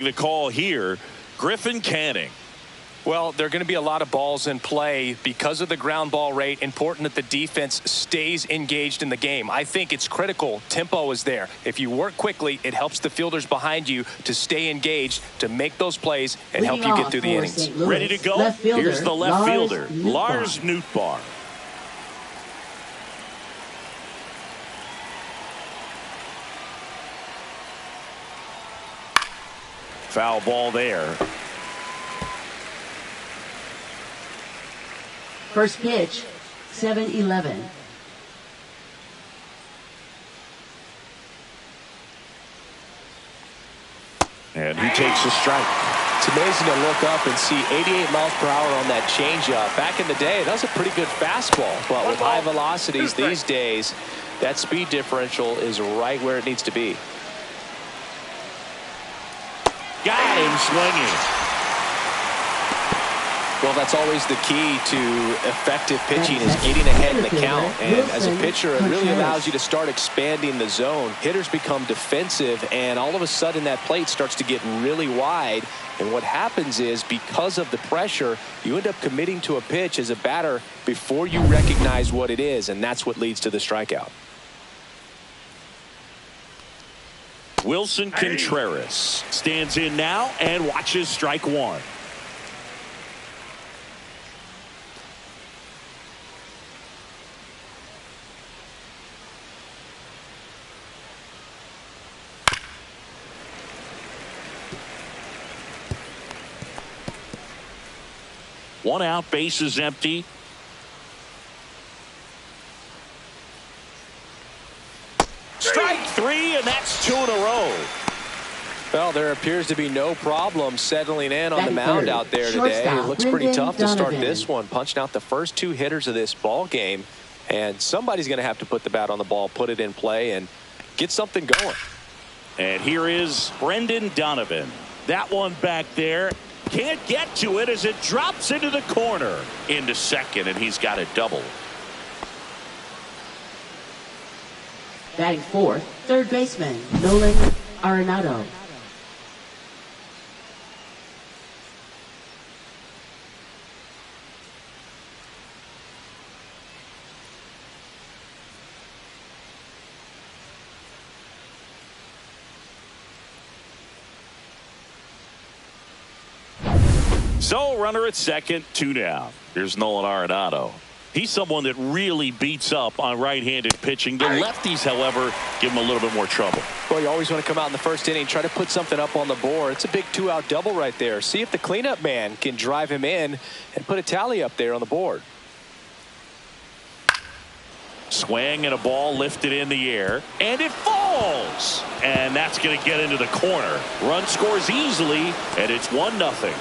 The call here, Griffin Canning. Well, there are going to be a lot of balls in play because of the ground ball rate. Important that the defense stays engaged in the game. I think it's critical. Tempo is there. If you work quickly, it helps the fielders behind you to stay engaged, to make those plays, and help you get through the innings. Ready to go? Here's the left fielder, Lars Nootbaar. Foul ball there. First pitch, 7-11. And he takes a strike. It's amazing to look up and see 88 miles per hour on that changeup. Back in the day, that was a pretty good fastball. But with high velocities these days, that speed differential is right where it needs to be. Got him swinging. Well, that's always the key to effective pitching, is getting ahead in the count. And as a pitcher, it really allows you to start expanding the zone. Hitters become defensive, and all of a sudden that plate starts to get really wide. And what happens is, because of the pressure, you end up committing to a pitch as a batter before you recognize what it is, and that's what leads to the strikeout. Wilson Contreras stands in now and watches strike one. One out, base is empty. Strike three, and that's two in a row. Well, there appears to be no problem settling in on the mound out there today. It looks pretty tough to start this one, punching out the first two hitters of this ball game. And somebody's going to have to put the bat on the ball, put it in play, and get something going. And here is Brendan Donovan. That one back there. Can't get to it as it drops into the corner. Into second, and he's got a double. Batting fourth, third baseman, Nolan Arenado. So, runner at second, two down. Here's Nolan Arenado. He's someone that really beats up on right-handed pitching. The lefties, however, give him a little bit more trouble. Well, you always want to come out in the first inning, try to put something up on the board. It's a big two-out double right there. See if the cleanup man can drive him in and put a tally up there on the board. Swing and a ball lifted in the air, and it falls. And that's going to get into the corner. Run scores easily, and it's 1-0.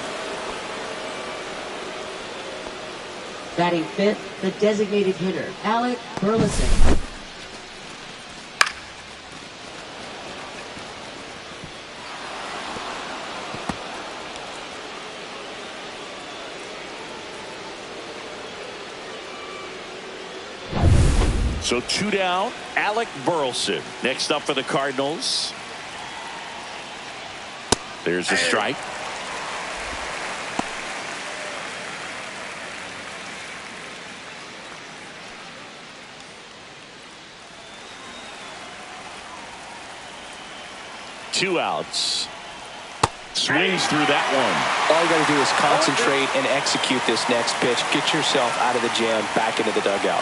Batting fifth, the designated hitter, Alec Burleson. So two down, Alec Burleson. Next up for the Cardinals. There's a strike. Two outs. Swings through that one. All you got to do is concentrate and execute this next pitch. Get yourself out of the jam, back into the dugout.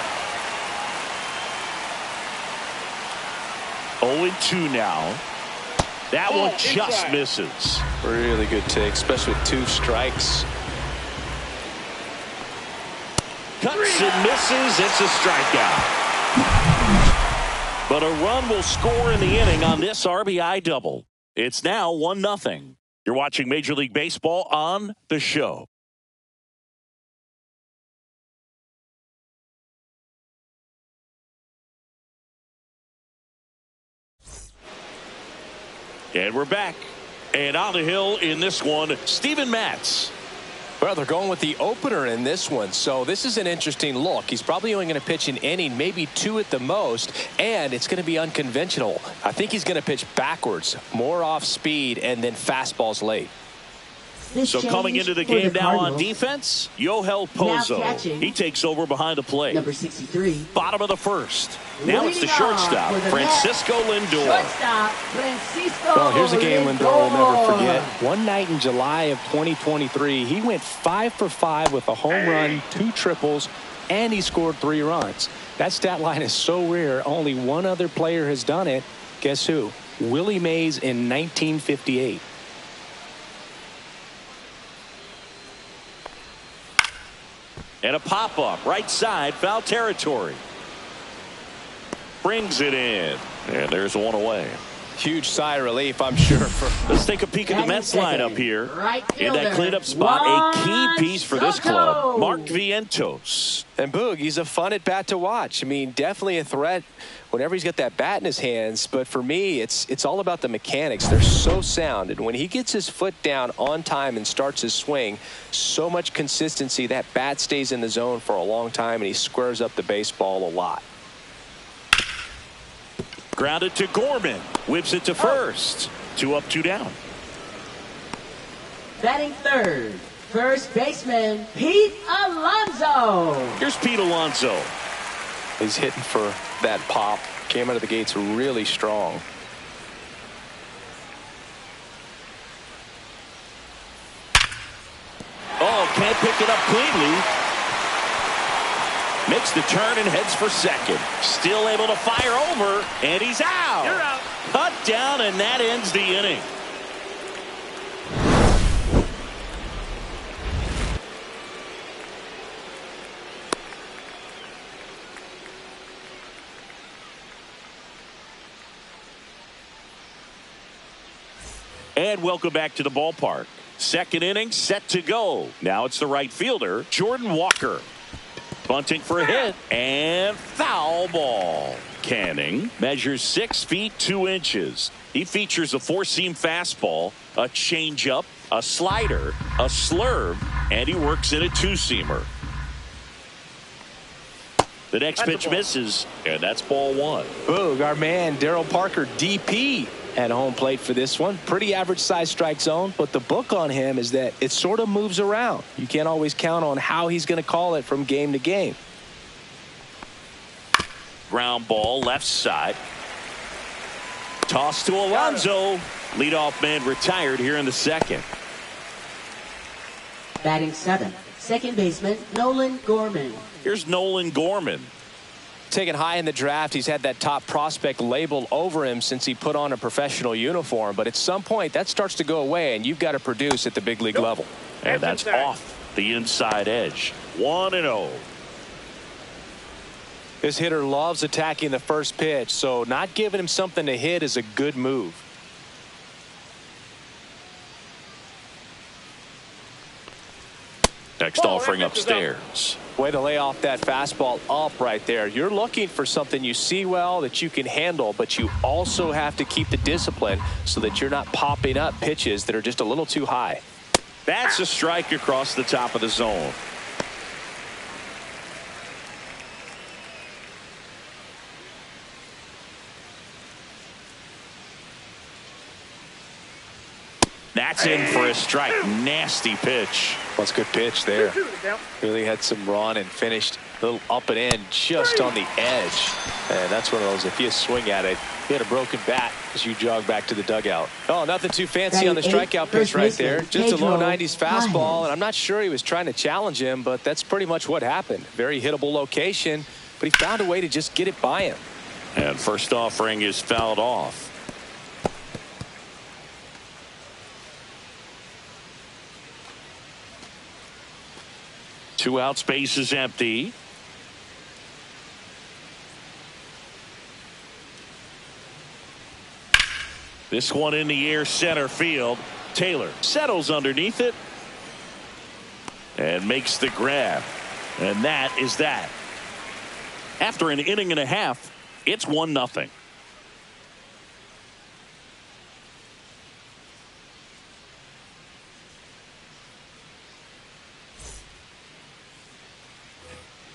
0-2 now. That one just misses. Really good take, especially with two strikes. Cuts and misses. It's a strikeout. But a run will score in the inning on this RBI double. It's now 1-0. You're watching Major League Baseball on The Show. And we're back. And on the hill in this one, Steven Matz. Well, they're going with the opener in this one, so this is an interesting look. He's probably only going to pitch an inning, maybe 2 at the most, and it's going to be unconventional. I think he's going to pitch backwards, more off speed, and then fastballs late. So coming into the game now on defense, Yohel Pozo. He takes over behind the plate. Number 63. Bottom of the first. Now it's the shortstop, Francisco Lindor. Shortstop, Francisco Well, here's a game Lindor will never forget. Lindor. One night in July of 2023, he went 5 for 5 with a home run, 2 triples, and he scored 3 runs. That stat line is so rare, only one other player has done it. Guess who? Willie Mays in 1958. And a pop-up, right side, foul territory. Brings it in. And there's one away. Huge sigh of relief, I'm sure. Let's take a peek at the Mets lineup here. Right In that cleanup spot, a key piece for this club, Mark Vientos. And Boog, he's a fun at bat to watch. I mean, definitely a threat whenever he's got that bat in his hands. But for me, it's all about the mechanics. They're so sound. And when he gets his foot down on time and starts his swing, so much consistency, that bat stays in the zone for a long time, and he squares up the baseball a lot. Grounded to Gorman. Whips it to first. 2 up, 2 down. Batting third, first baseman, Pete Alonso. Here's Pete Alonso. He's hitting for that pop. Came out of the gates really strong. Oh, can't pick it up cleanly. Makes the turn and heads for second. Still able to fire over, and he's out. You're out. Cut down, and that ends the inning. And welcome back to the ballpark. Second inning set to go. Now it's the right fielder, Jordan Walker. Bunting for a hit, and foul ball. Canning measures 6 feet 2 inches. He features a 4-seam fastball, a changeup, a slider, a slurve, and he works in a 2-seamer. The next pitch misses, and that's ball 1. Boog, our man Daryl Parker, DP, at home plate for this one. Pretty average size strike zone, but the book on him is that it sort of moves around. You can't always count on how he's going to call it from game to game. Ground ball left side. Toss to Alonso. Leadoff man retired here in the second. Batting seventh, second baseman, Nolan Gorman. Here's Nolan Gorman. Taken high in the draft, he's had that top prospect label over him since he put on a professional uniform. But at some point, that starts to go away, and you've got to produce at the big league level. And that's off the inside edge. 1-0. This hitter loves attacking the first pitch, so not giving him something to hit is a good move. Next offering upstairs. Way to lay off that fastball up right there. You're looking for something you see well that you can handle, but you also have to keep the discipline so that you're not popping up pitches that are just a little too high. That's a strike across the top of the zone. That's in for a strike. Nasty pitch. That's a good pitch there. Really had some run and finished a little up and in just on the edge. And that's one of those, if you swing at it, you had a broken bat as you jog back to the dugout. Oh, nothing too fancy on the strikeout pitch right there. Just a low 90s fastball. And I'm not sure he was trying to challenge him, but that's pretty much what happened. Very hittable location, but he found a way to just get it by him. And first offering is fouled off. Two out, space is empty. This one in the air, center field. Taylor settles underneath it and makes the grab. And that is that. After an inning and a half, it's 1-0.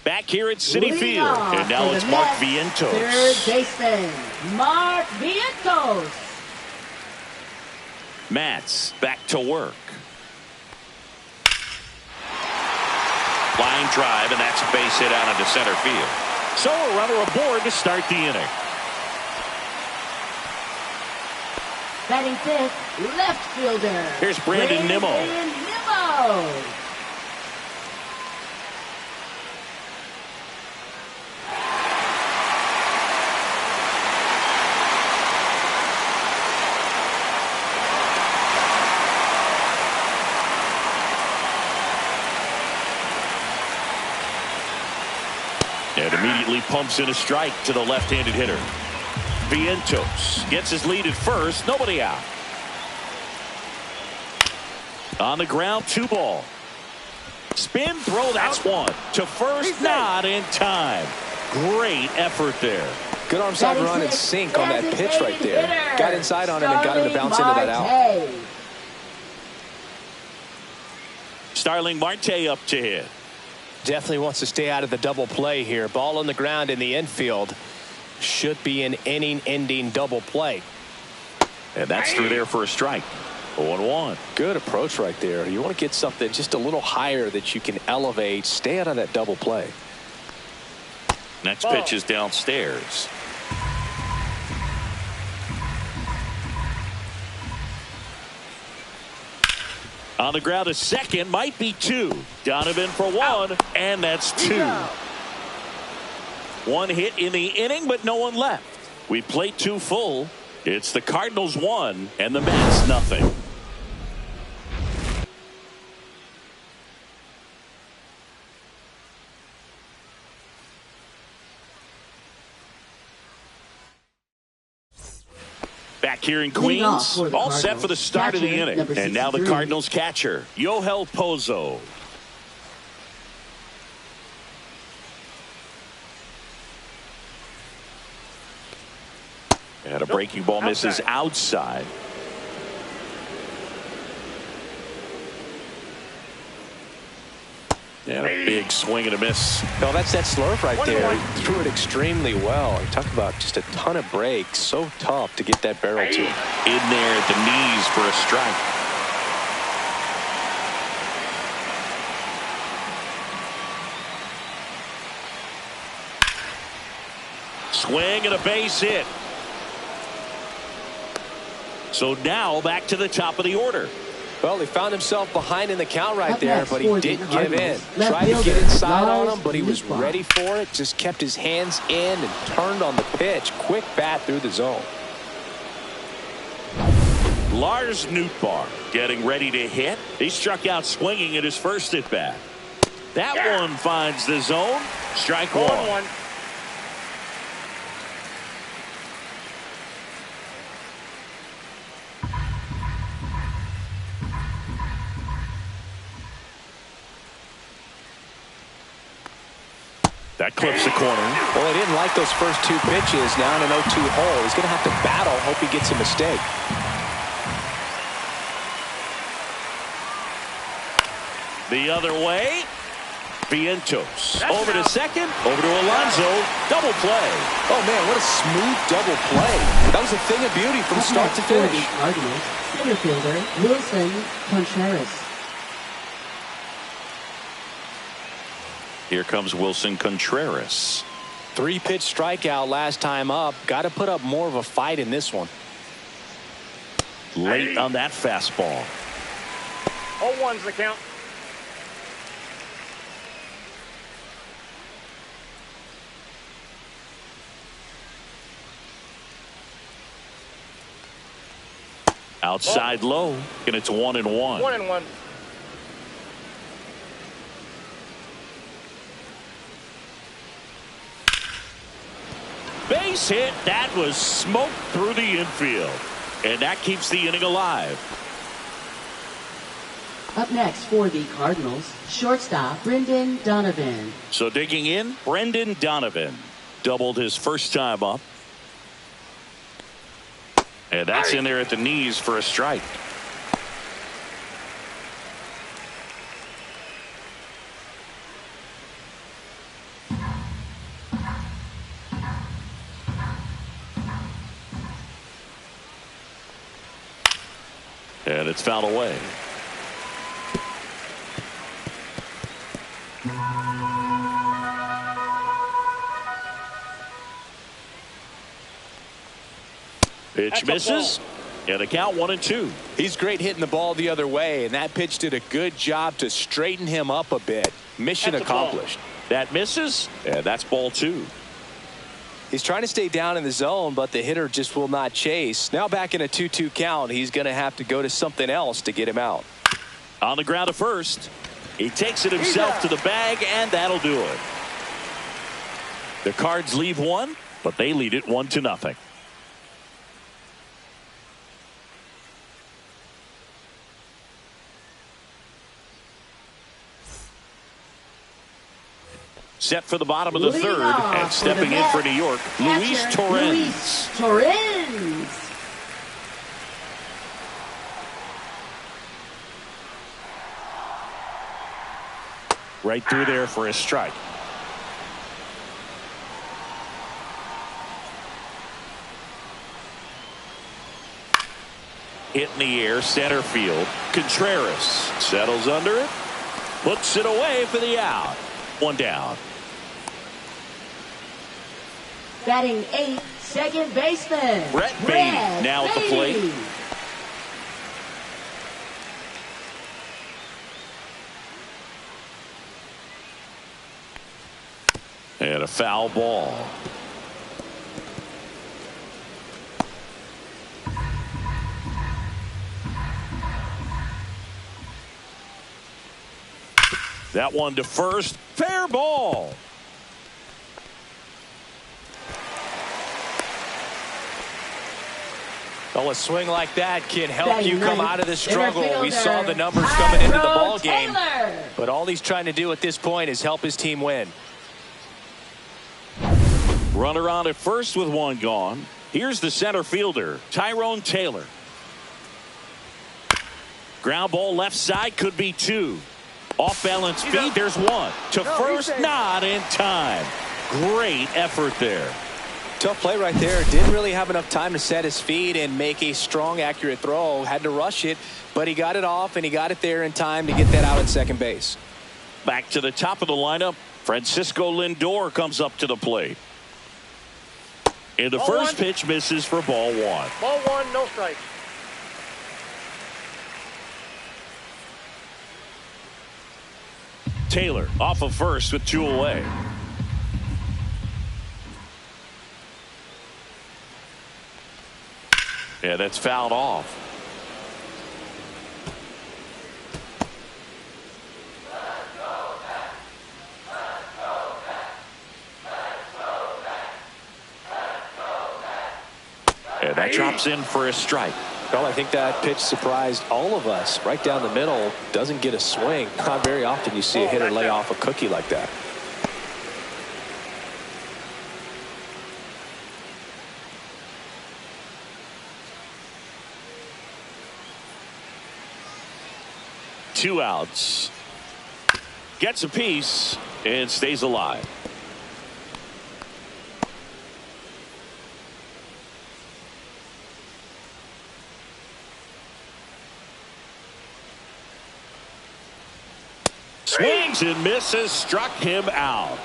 Back here at Citi Leading Field. off And now for it's the Mark Mets, Vientos. Third baseman, Mark Vientos. Mets back to work. Line drive, and that's a base hit out into center field. So a runner aboard to start the inning. Batting fifth, left fielder. Here's Brandon Nimmo. Nimmo. And immediately pumps in a strike to the left-handed hitter. Vientos gets his lead at first. Nobody out. On the ground, 2 ball. Spin throw, that's one. To first, not in time. Great effort there. Good arm side run and sink on that pitch right there. Got inside on him and got him to bounce into that out. Starling Marte up to hit. Definitely wants to stay out of the double play here. Ball on the ground in the infield. Should be an inning-ending double play. And that's through there for a strike. 0-1. Good approach right there. You want to get something just a little higher that you can elevate. Stay out of that double play. Next pitch is downstairs. On the ground, a second, might be 2. Donovan for 1, and that's 2. 1 hit in the inning, but no one left. We played 2 full. It's the Cardinals 1 and the Mets nothing. Back here in Queens, all set for the start of the inning. And now the Cardinals catcher, Yoel Pozo. And a breaking ball misses outside. And a big swing and a miss. No, that's that slurve right there. He threw it extremely well. He talked about just a ton of breaks. So tough to get that barrel to him. In there at the knees for a strike. Swing and a base hit. So now back to the top of the order. Well, he found himself behind in the count right there, but he didn't give in. Left Tried to fielder, get inside on Lars him, but he was Nootbaar. ready for it. Just kept his hands in and turned on the pitch. Quick bat through the zone. Lars Nootbaar getting ready to hit. He struck out swinging at his first at bat. That one finds the zone. Strike one. That clips the corner. Well, he didn't like those first 2 pitches. Now in an 0-2 hole. He's going to have to battle. Hope he gets a mistake. The other way. Vientos. Over to second. Over to Alonso. Double play. Oh, man, what a smooth double play. That was a thing of beauty from start to finish. Cardinals, center fielder, Wilson Contreras. Here comes Wilson Contreras. 3-pitch strikeout last time up. Got to put up more of a fight in this one. Late on that fastball. 0-1's the count. Outside low, and it's 1-1. 1-1. Base hit. That was smoked through the infield. And that keeps the inning alive. Up next for the Cardinals, shortstop Brendan Donovan. So digging in, Brendan Donovan. Doubled his first time up. And that's in there at the knees for a strike. And it's fouled away. Pitch misses. And a count 1-2. He's great hitting the ball the other way, and that pitch did a good job to straighten him up a bit. Mission accomplished. That misses, and that's ball 2. He's trying to stay down in the zone, but the hitter just will not chase. Now back in a 2-2 count, he's going to have to go to something else to get him out. On the ground to first. He takes it himself to the bag, and that'll do it. The Cards leave one, but they lead it 1-0. Set for the bottom of the third, and stepping in for New York, Luis Torrens. Right through there for a strike. Hit in the air, center field. Contreras settles under it, puts it away for the out. One down. Batting 8th, second baseman. Brett Beatty now at the plate. And a foul ball. That one to first. Fair ball. Well, a swing like that can help you come out of the struggle. We saw the numbers coming into the ball game, but all he's trying to do at this point is help his team win. Runner on at first with one gone. Here's the center fielder, Tyrone Taylor. Ground ball left side, could be 2. Off balance feed, there's 1. To first, not in time. Great effort there. Tough play right there. Didn't really have enough time to set his feet and make a strong, accurate throw. Had to rush it, but he got it off, and he got it there in time to get that out at second base. Back to the top of the lineup, Francisco Lindor comes up to the plate. And the first pitch misses for ball 1. Ball 1, no strike. Taylor off of first with 2 away. Yeah, that's fouled off. And that drops in for a strike. Well, I think that pitch surprised all of us. Right down the middle, doesn't get a swing. Not very often you see a hitter lay off a cookie like that. Two outs. Gets a piece and stays alive. Swings and misses, struck him out.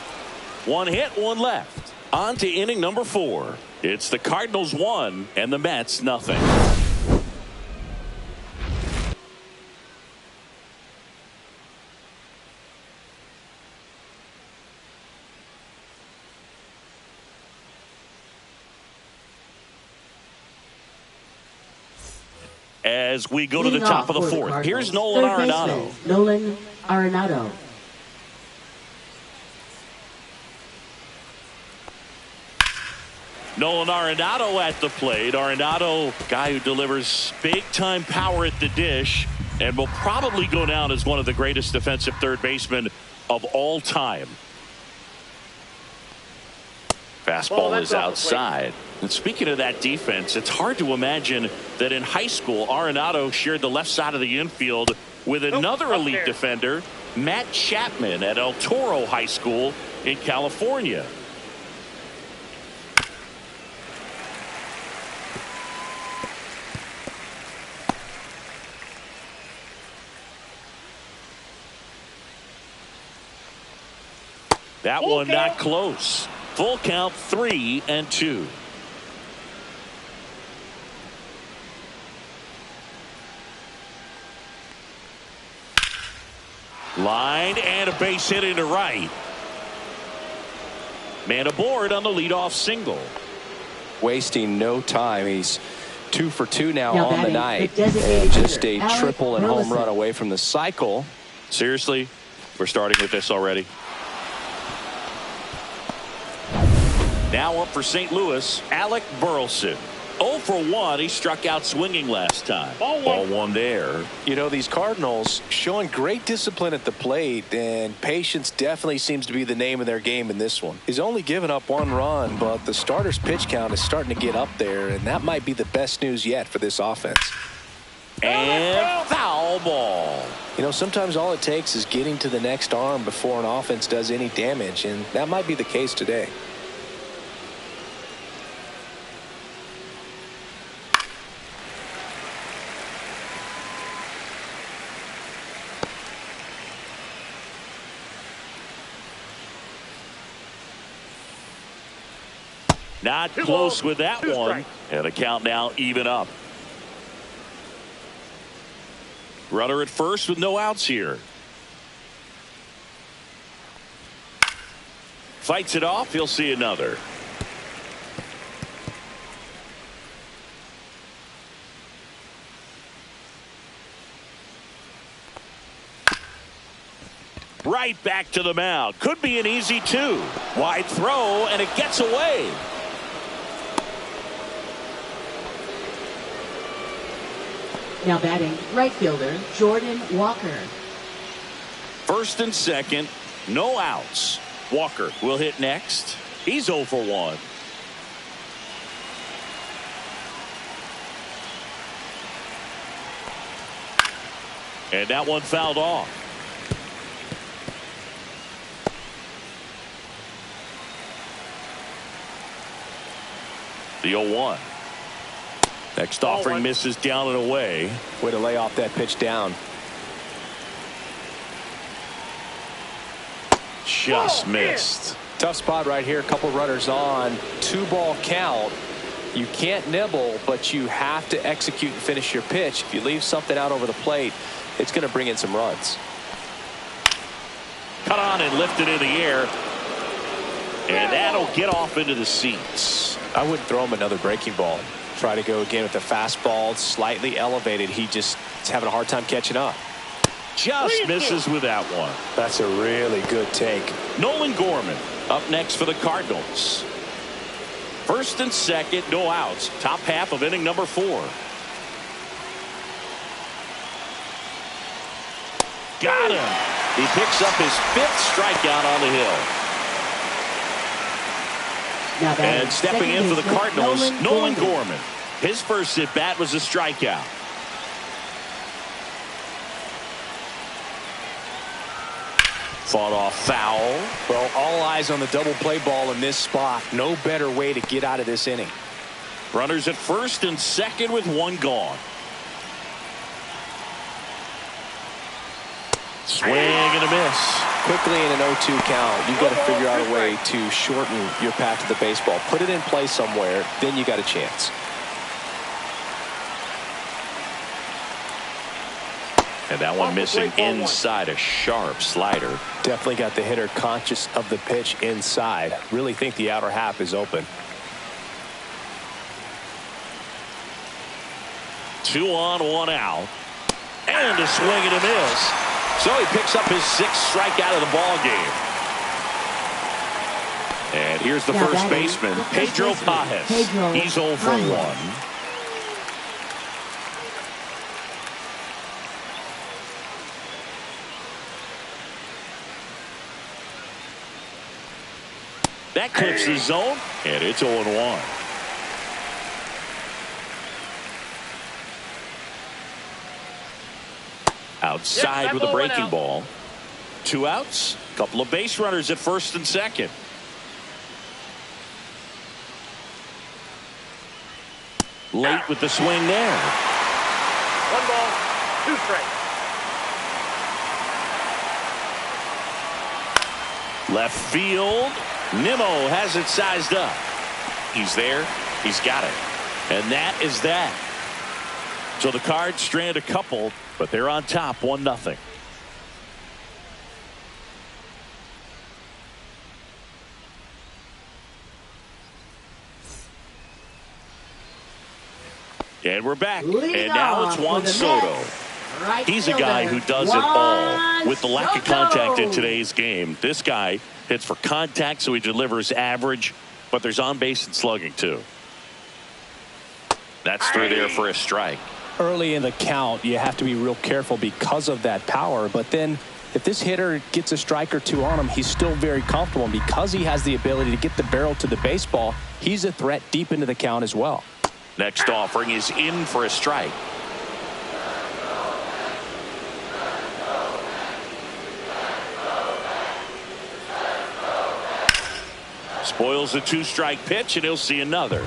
1 hit, 1 left. On to inning number 4. It's the Cardinals 1 and the Mets nothing. As we go to the top of the 4th, here's Nolan Arenado. Nolan Arenado. Nolan Arenado at the plate. Arenado, guy who delivers big-time power at the dish and will probably go down as one of the greatest defensive third basemen of all time. Fastball is outside. And speaking of that defense, it's hard to imagine that in high school, Arenado shared the left side of the infield with another elite defender, Matt Chapman at El Toro High School in California. That Full one count. not close. Full count, 3-2. Line and a base hit into right. Man aboard on the leadoff single. Wasting no time. He's 2 for 2 now on the batting, night. the designated And just hitter, a triple and home Burleson. run away from the cycle. Seriously, we're starting with this already. Now up for St. Louis, Alec Burleson. 0 for 1. He struck out swinging last time. Ball one there. You know, these Cardinals showing great discipline at the plate, and patience definitely seems to be the name of their game in this one. He's only given up 1 run, but the starter's pitch count is starting to get up there, and that might be the best news yet for this offense. And foul ball. You know, sometimes all it takes is getting to the next arm before an offense does any damage, and that might be the case today. Not close with that one. And the count now even up. Runner at first with no outs here. Fights it off. He'll see another. Right back to the mound. Could be an easy 2. Wide throw, and it gets away. Now batting, right fielder, Jordan Walker. First and second, no outs. Walker will hit next. He's 0 for 1. And that one fouled off. The 0-1. Next offering misses down and away. Way to lay off that pitch down. Just missed. Tough spot right here. A couple runners on. 2-ball count. You can't nibble, but you have to execute and finish your pitch. If you leave something out over the plate, it's going to bring in some runs. Cut on and lifted in the air. And that'll get off into the seats. I wouldn't throw him another breaking ball. Try to go again with the fastball, slightly elevated. He just is having a hard time catching up. Just misses with that one. That's a really good take. Nolan Gorman up next for the Cardinals. First and second, no outs. Top half of inning number 4. Got him. He picks up his 5th strikeout on the hill. And stepping in for the Cardinals, Nolan Gorman. His first at bat was a strikeout. Fought off foul. Well, all eyes on the double play ball in this spot. No better way to get out of this inning. Runners at first and second with 1 gone. Swing and a miss. Quickly in an 0-2 count, you've got to figure out a way to shorten your path to the baseball. Put it in play somewhere, then you got a chance. And that one missing inside, a sharp slider. Definitely got the hitter conscious of the pitch inside. Really think the outer half is open. 2 on, 1 out. And a swing and a miss. So he picks up his 6th strikeout of the ball game. And here's the first baseman, Pedro Pajes. He's 0 for 1. That clips the zone, and it's 0-1. Outside with a breaking ball. 2 outs. Couple of base runners at first and second. Late with the swing there. 1 ball, 2 strikes. Left field. Nimmo has it sized up. He's there. He's got it. And that is that. So the Cards strand a couple, but they're on top 1-0. And we're back. And now it's Juan Soto. He's a guy who does it all. With the lack of contact in today's game, this guy hits for contact, so he delivers average, but there's on base and slugging too. That's through there for a strike. Early in the count, you have to be real careful because of that power. But then if this hitter gets a strike or two on him, he's still very comfortable. And because he has the ability to get the barrel to the baseball, he's a threat deep into the count as well. Next offering is in for a strike. Spoils a 2-strike pitch, and he'll see another.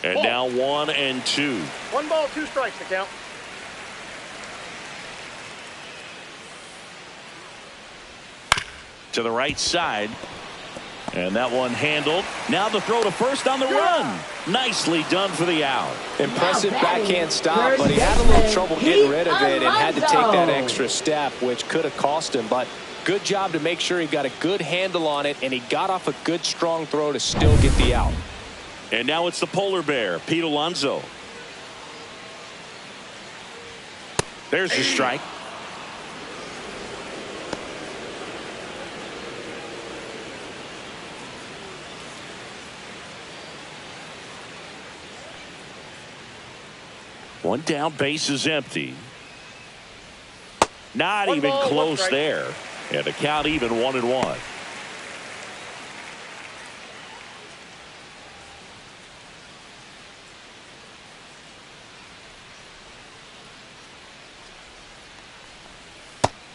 And now 1-2. 1 ball, 2 strikes to count. To the right side. And that one handled. Now the throw to first on the run. Nicely done for the out. Impressive backhand stop, but he had a little trouble getting rid of it and had to take that extra step, which could have cost him. But good job to make sure he got a good handle on it, and he got off a good, strong throw to still get the out. And now it's the polar bear, Pete Alonso. There's the strike. One down, base is empty. Not even close there. And the count even 1-1.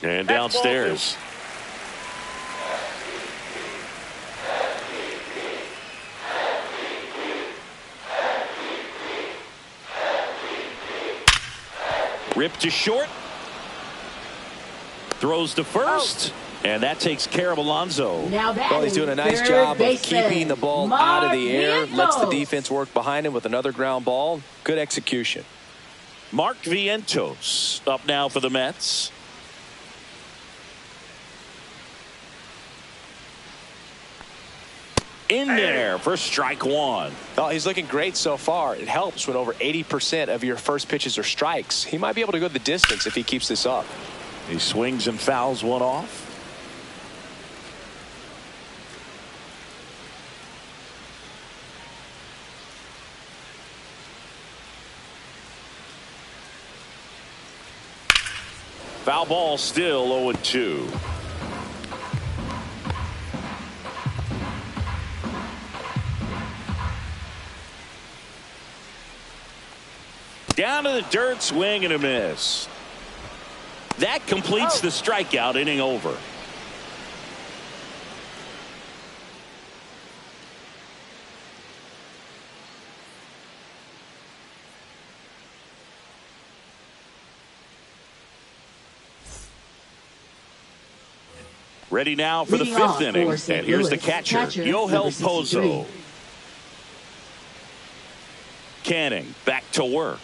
And downstairs. Ripped to short. Throws to first. And that takes care of Alonso. Well, he's doing a nice job of keeping the ball out of the air. Lets the defense work behind him with another ground ball. Good execution. Mark Vientos up now for the Mets. In there for strike one. Oh, he's looking great so far. It helps when over 80% of your first pitches are strikes. He might be able to go the distance if he keeps this up. He swings and fouls one off. Foul ball, still 0-2. Down to the dirt, swing and a miss. That completes the strikeout, inning over. Ready now for the fifth inning. And here's the catcher, Yohel Pozo. Canning back to work.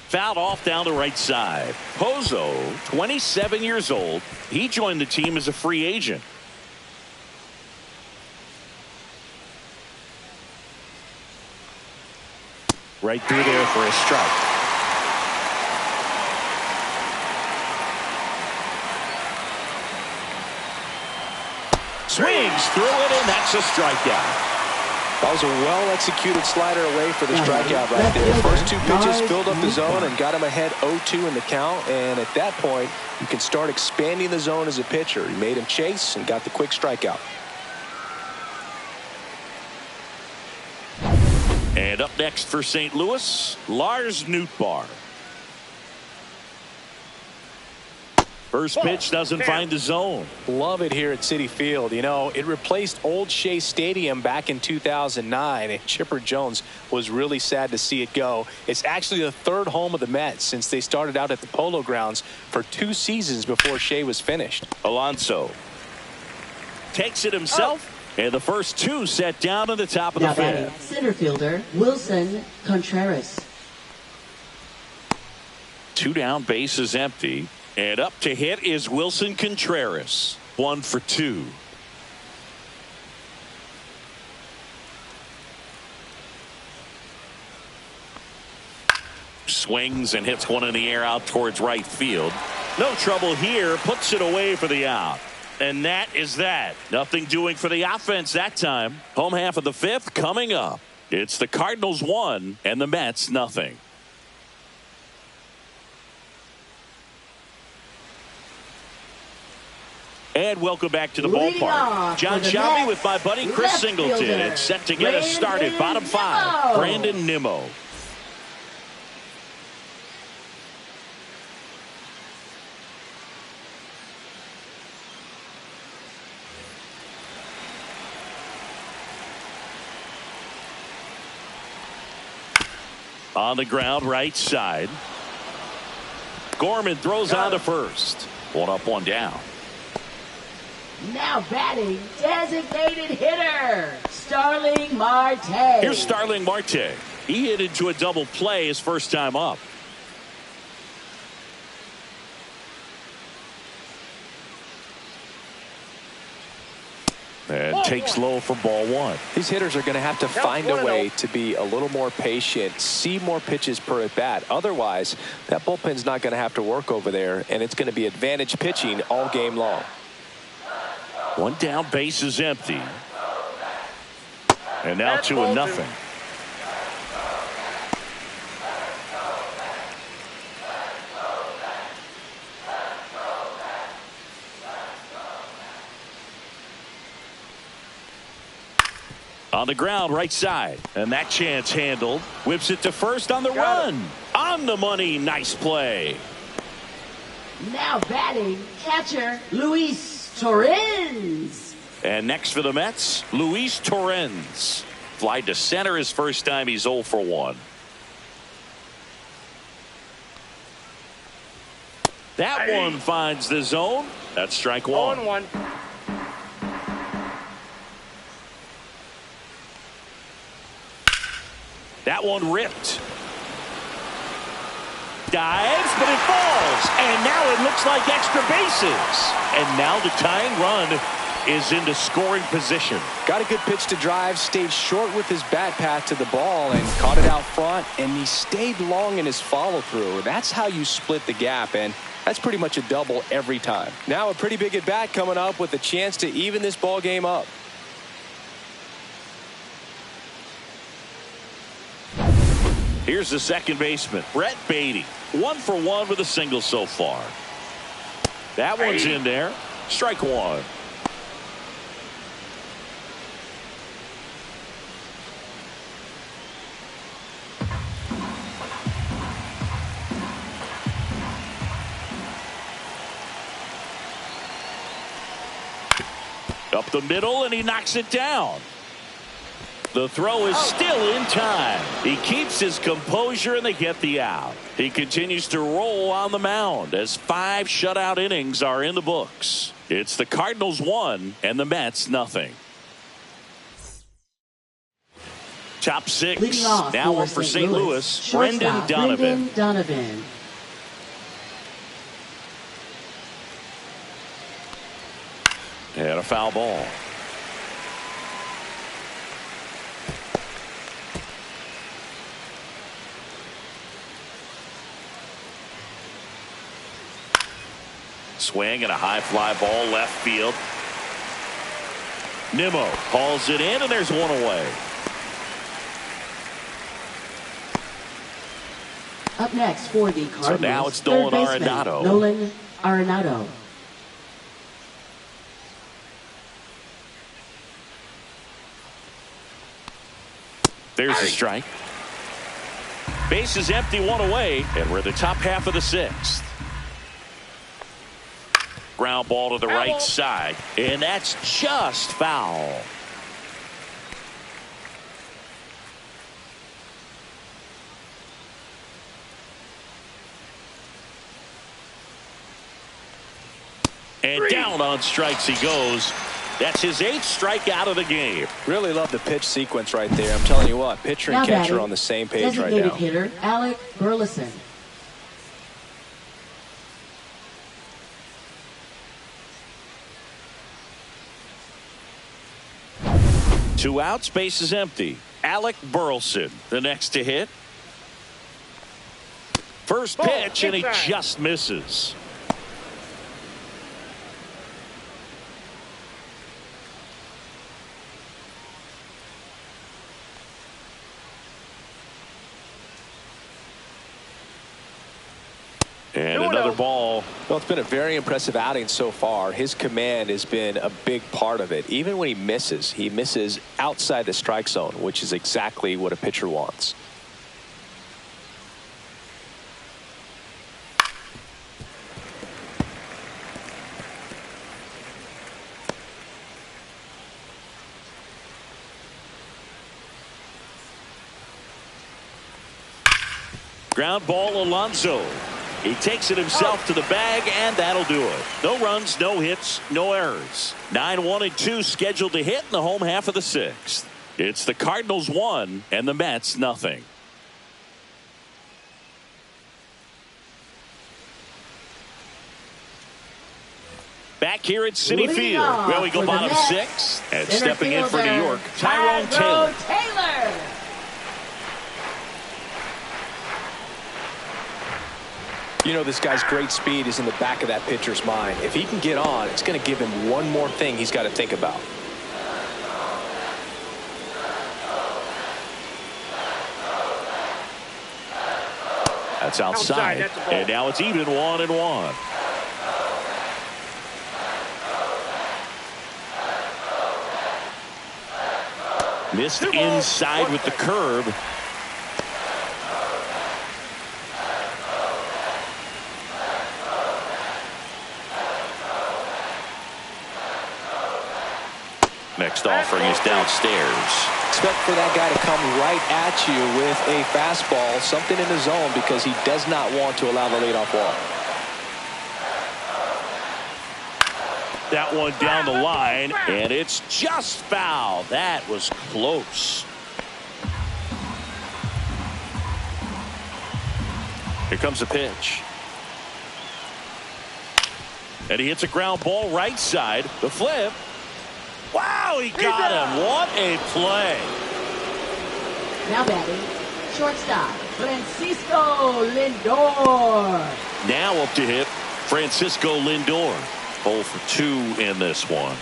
Fouled off down the right side. Pozo, 27 years old. He joined the team as a free agent. Right through there for a strike. Swings through it, and that's a strikeout. That was a well-executed slider away for the strikeout right there. First two pitches filled up the zone and got him ahead 0-2 in the count. And at that point, you can start expanding the zone as a pitcher. He made him chase and got the quick strikeout. And up next for St. Louis, Lars Nootbaar. First pitch doesn't find the zone. Love it here at Citi Field. You know, it replaced Old Shea Stadium back in 2009, and Chipper Jones was really sad to see it go. It's actually the third home of the Mets since they started out at the Polo Grounds for 2 seasons before Shea was finished. Alonso takes it himself, and the first 2 set down at the top of the fifth. Center fielder Wilson Contreras. 2 down, bases empty. And up to hit is Wilson Contreras. 1 for 2. Swings and hits one in the air out towards right field. No trouble here. Puts it away for the out. And that is that. Nothing doing for the offense that time. Home half of the 5th coming up. It's the Cardinals 1 and the Mets nothing. And welcome back to the ballpark. John Shelby with my buddy Chris Singleton. It's set to get us started. Bottom 5, Brandon Nimmo. On the ground, right side. Gorman throws on to first. 1 up, 1 down. Now batting, designated hitter, Starling Marte. Here's Starling Marte. He hit into a double play his first time up. And takes low for ball 1. These hitters are going to have to find a way to be a little more patient, see more pitches per at bat. Otherwise, that bullpen's not going to have to work over there, and it's going to be advantage pitching all game long. 1 down, base is empty. And now 2-0. On the ground, right side. And that chance handled. Whips it to first on the run. On the money. Nice play. Now batting, catcher Luis Torrens. And next for the Mets, Luis Torrens. Fly to center his first time. He's 0 for 1. That one finds the zone. That's strike 1. 0-1. That one ripped. Dives, but it falls. And now it looks like extra bases. And now the tying run is into scoring position. Got a good pitch to drive, stayed short with his bat path to the ball and caught it out front, and he stayed long in his follow through. That's how you split the gap, and that's pretty much a double every time. Now a pretty big at bat coming up with a chance to even this ball game up. Here's the second baseman, Brett Beatty. 1 for 1 with a single so far. That one's in there. Strike 1. Up the middle, and he knocks it down. The throw is still in time. He keeps his composure, and they get the out. He continues to roll on the mound as 5 shutout innings are in the books. It's the Cardinals 1 and the Mets nothing. Top 6. Now one for St. Louis. Brendan Donovan. And a foul ball. Swing and a high fly ball left field. Nimmo hauls it in, and there's one away. Up next for the Cardinals. So now it's Nolan Arenado. Nolan Arenado. There's a strike. Base is empty, 1 away, and we're at the top half of the 6th. Ground ball to the right side, and that's just foul. And down on strikes he goes. That's his 8th strikeout of the game. Really love the pitch sequence right there. I'm telling you what, pitcher and catcher are on the same page right now. Designated hitter, Alec Burleson. Two outs, base is empty. Alec Burleson, the next to hit. First pitch, and he just misses. And another ball. Well, it's been a very impressive outing so far. His command has been a big part of it. Even when he misses outside the strike zone, which is exactly what a pitcher wants. Ground ball, Alonso. He takes it himself to the bag, and that'll do it. No runs, no hits, no errors. 9-1-2 scheduled to hit in the home half of the 6th. It's the Cardinals 1 and the Mets nothing. Back here at Citi Field, where we go bottom 6, and stepping in for New York, Tyrone Taylor. You know, this guy's great speed is in the back of that pitcher's mind. If he can get on, it's going to give him one more thing he's got to think about. That's outside. And now it's even 1-1. Missed inside with the curve. Next offering is downstairs. Expect for that guy to come right at you with a fastball, something in the zone, because he does not want to allow the leadoff walk. That one down the line, and it's just foul. That was close. Here comes the pitch. And he hits a ground ball right side. The flip. Wow, he got him. What a play. Now batting, shortstop, Francisco Lindor. Now up to hit, Francisco Lindor. 0 for 2 in this one.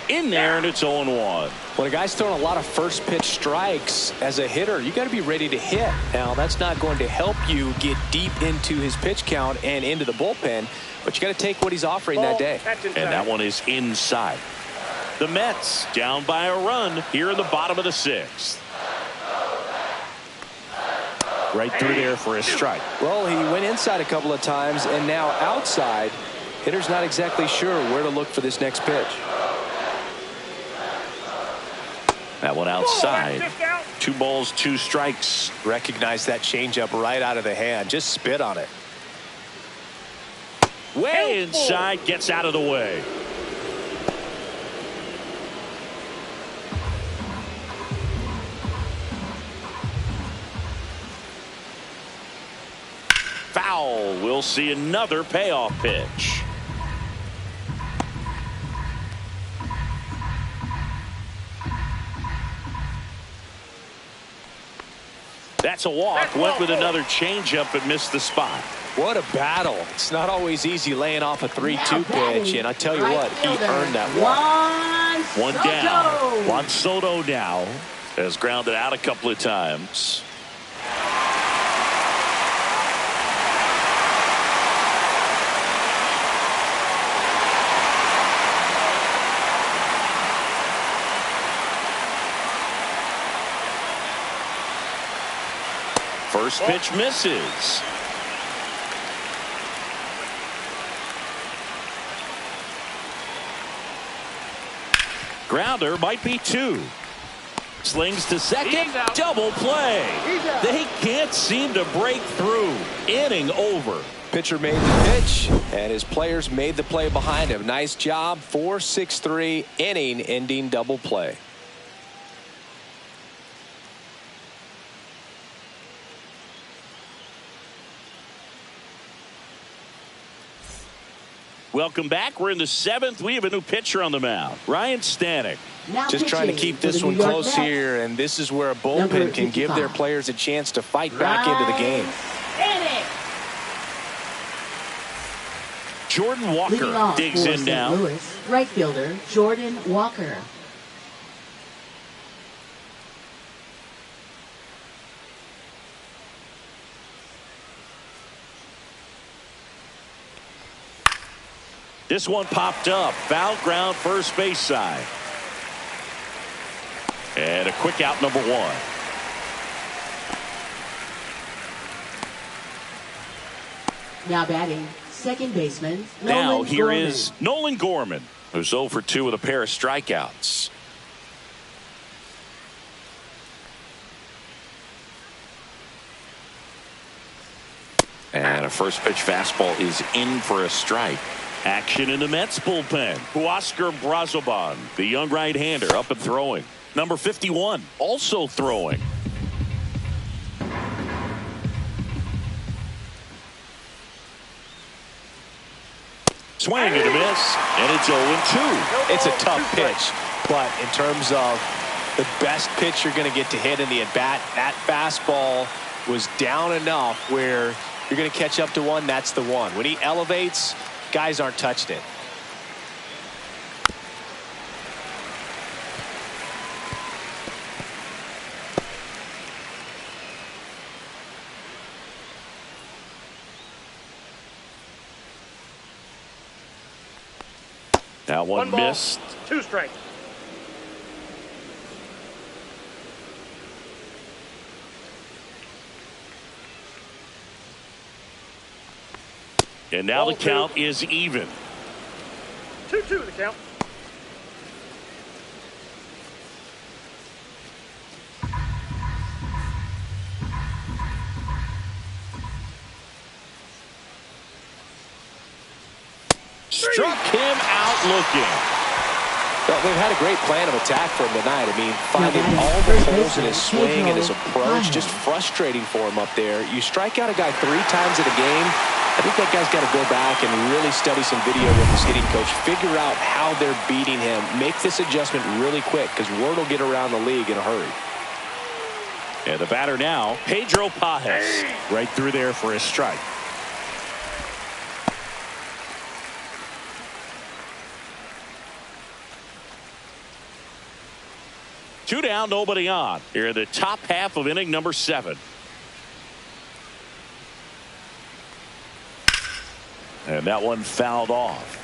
In there, and it's 0-1. When a guy's throwing a lot of first pitch strikes as a hitter, you got to be ready to hit. Now, that's not going to help you get deep into his pitch count and into the bullpen, but you got to take what he's offering that day. And that one is inside. The Mets down by a run here in the bottom of the 6th. Right through there for a strike. Well, he went inside a couple of times, and now outside. Hitter's not exactly sure where to look for this next pitch. That one outside. 2 balls, 2 strikes. Recognize that changeup right out of the hand. Just spit on it. Way inside, gets out of the way. Foul. We'll see another payoff pitch. That's a walk. Went with another changeup and missed the spot. What a battle. It's not always easy laying off a 3-2 pitch, and I tell you what, he earned that walk. One down. Juan Soto now has grounded out a couple of times. First pitch misses. Grounder might be 2. Slings to second. Double play. They can't seem to break through. Inning over. Pitcher made the pitch, and his players made the play behind him. Nice job. 4-6-3 inning-ending double play. Welcome back. We're in the 7th. We have a new pitcher on the mound. Ryan Stanek. Just trying to keep this one close here, and this is where a bullpen can give their players a chance to fight back into the game. Jordan Walker digs in now. Louis, right fielder Jordan Walker. This one popped up. Foul ground first base side. And a quick out, number 1. Now batting, second baseman Now Nolan here Gorman. is Nolan Gorman, who's 0 for 2 with a pair of strikeouts. And a first pitch fastball is in for a strike. Action in the Mets bullpen. Huascar Brazoban, the young right-hander, up and throwing. Number 51, also throwing. Swing and a miss, and it's 0-2. It's a tough pitch, but in terms of the best pitch you're going to get to hit in the at-bat, that fastball was down enough where you're going to catch up to one. That's the one. When he elevates, guys aren't touching it. That one ball, missed. 2 strikes. And now Ball the count is even. 2-2 the count. Struck him out looking. Well, they've had a great plan of attack for him tonight. I mean, finding all the holes in his swing and his approach, just frustrating for him up there. You strike out a guy 3 times in a game, I think that guy's got to go back and really study some video with his hitting coach, figure out how they're beating him, make this adjustment really quick, because word will get around the league in a hurry. And the batter now, Pedro Pajes, right through there for a strike. Two down, nobody on. Here in the top half of inning number 7. And that one fouled off.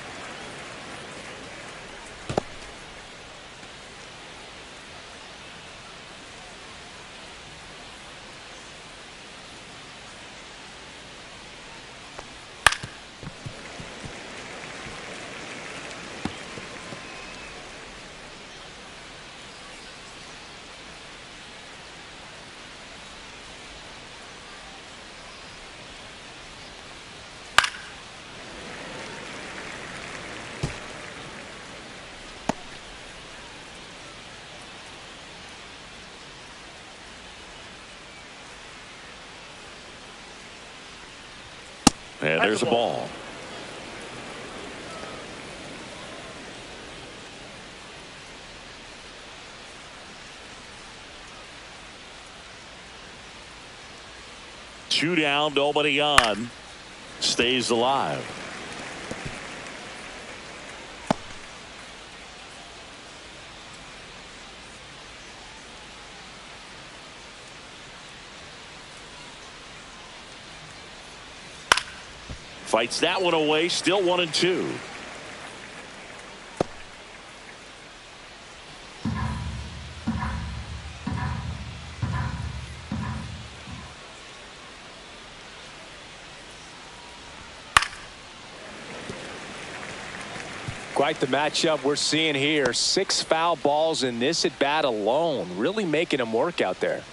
And there's a ball. Two down, nobody on. Stays alive. Fights that one away, still 1-2. Quite the matchup we're seeing here. 6 foul balls in this at bat alone. Really making him work out there.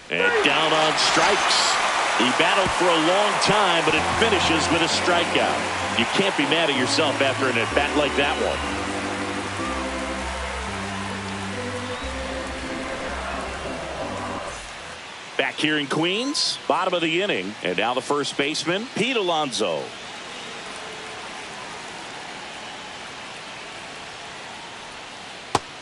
And down on strikes. He battled for a long time, but it finishes with a strikeout. You can't be mad at yourself after an at-bat like that one. Back here in Queens, bottom of the inning, and now the first baseman, Pete Alonso.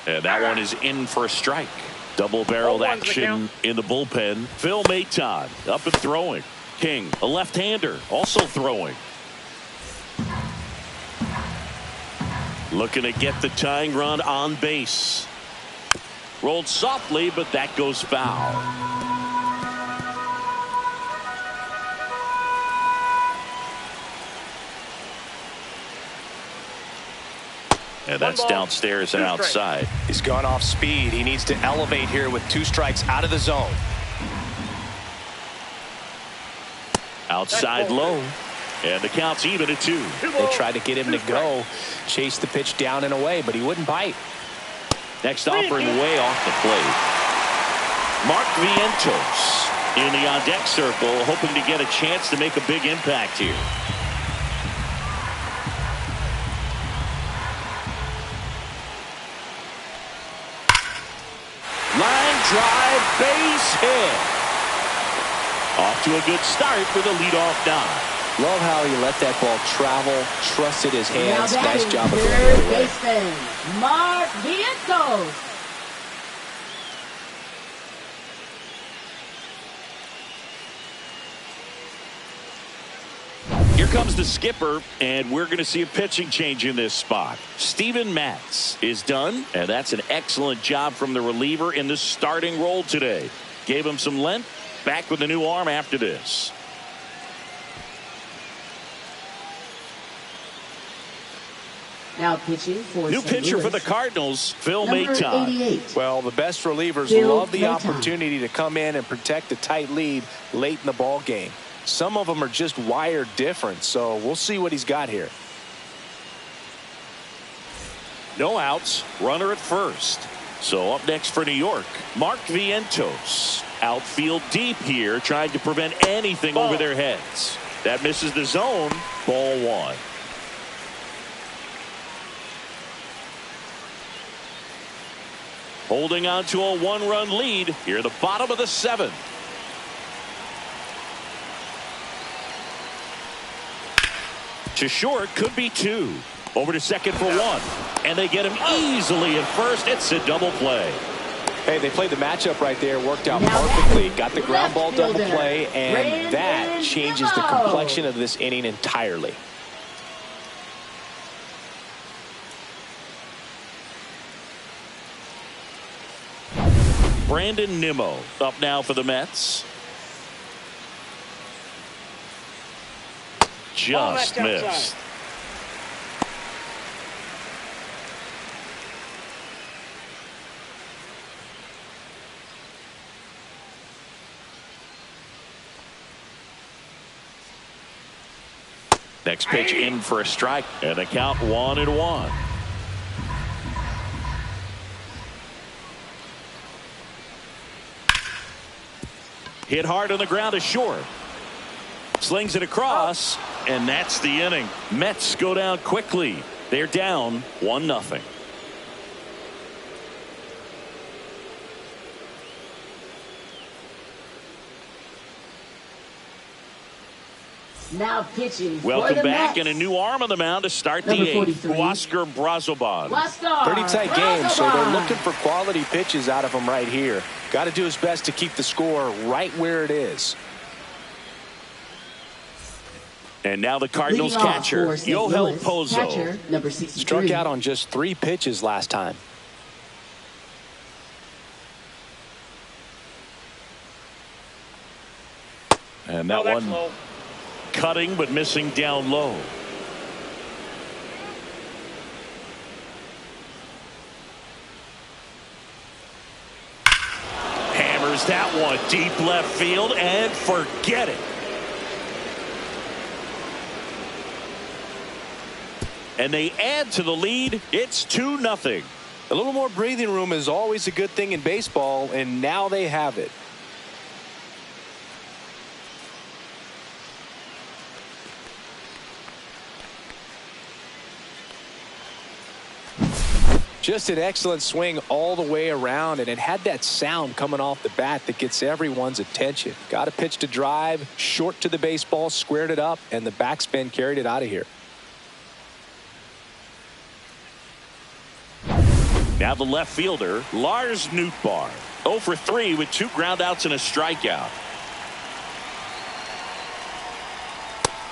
And that one is in for a strike. Double-barreled action in the bullpen. Phil Maton up and throwing. King, a left-hander, also throwing. Looking to get the tying run on base. Rolled softly, but that goes foul. And that's downstairs and outside. He's gone off speed. He needs to elevate here with 2 strikes out of the zone. Outside low. And the count's even at 2. They tried to get him to go. Chase the pitch down and away, but he wouldn't bite. Next offering way off the plate. Mark Vientos in the on-deck circle, hoping to get a chance to make a big impact here. Line drive, base hit. Off to a good start with a leadoff dive. Love how he let that ball travel, trusted his hands. Nice job of going third the other way. baseman, Mark Vientos. Here comes the skipper, and we're going to see a pitching change in this spot. Steven Matz is done, and that's an excellent job from the reliever in the starting role today. Gave him some length, back with a new arm after this. Now pitching for New St. pitcher Louis, for the Cardinals, Phil number Maton. 88. Well, the best relievers Phil love the Maton. opportunity to come in and protect a tight lead late in the ball game. Some of them are just wired different, so we'll see what he's got here. No outs, runner at first. So up next for New York, Mark Vientos. Outfield deep here, trying to prevent anything over their heads. That misses the zone. Ball 1. Holding on to a 1-run lead here, the bottom of the 7th. To short, could be 2. Over to second for 1. And they get him easily at first. It's a double play. Hey, they played the matchup right there, worked out Now perfectly. batting, Got the ground ball double left play, fielder, and that Brandon changes the Nimmo. complexion of this inning entirely. Brandon Nimmo up now for the Mets. Just missed. Next pitch in for a strike, and the count 1-1. Hit hard on the ground to short. Slings it across, and that's the inning. Mets go down quickly. They're down 1-0. Now pitching for Welcome the back, Mets. and a new arm on the mound to start the Number 8th. 43. Huascar Brazoban. Pretty tight game, so they're looking for quality pitches out of him right here. Got to do his best to keep the score right where it is. And now the Cardinals Leading off catcher, for St. Yohel Louis, Pozo. catcher, number 63. Struck out on just 3 pitches last time. And that one low. cutting but missing down low. Hammers that one deep left field and forget it. and they add to the lead. It's 2-0. A little more breathing room is always a good thing in baseball, and now they have it. Just an excellent swing all the way around, and it had that sound coming off the bat that gets everyone's attention. Got a pitch to drive, short to the baseball, squared it up, and the backspin carried it out of here. Now the left fielder, Lars Nootbaar. 0 for 3 with 2 groundouts and a strikeout.